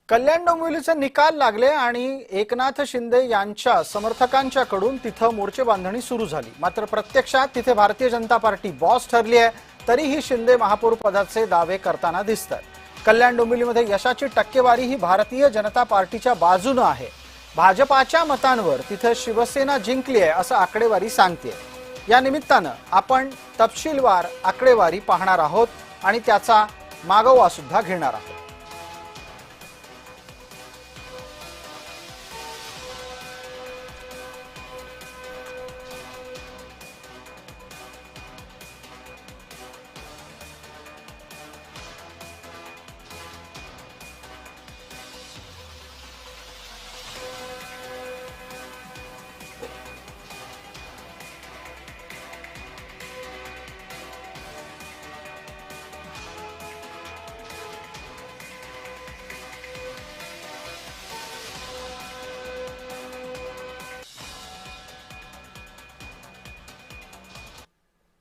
कल्याण डोंबिवलीचे निकाल लागले आणि एकनाथ शिंदे यांच्या समर्थकांच्याकडून तिथं मोर्चे बांधणी सुरू झाली। मात्र प्रत्यक्षात तिथे भारतीय जनता पार्टी बॉस ठरली आहे, तरीही शिंदे महापौर पदाचे दावे करताना दिसतात। कल्याण डोंबिवलीमध्ये यशाची टक्केवारी ही भारतीय जनता पार्टीच्या बाजूने आहे। भाजपाच्या मतांवर तिथे शिवसेना जिंकली आहे असं आकडेवारी सांगते। या निमित्तानं आपण तपशीलवार आकडेवारी पाहणार आहोत आणि त्याचा मागोवा सुद्धा घेणार आहोत।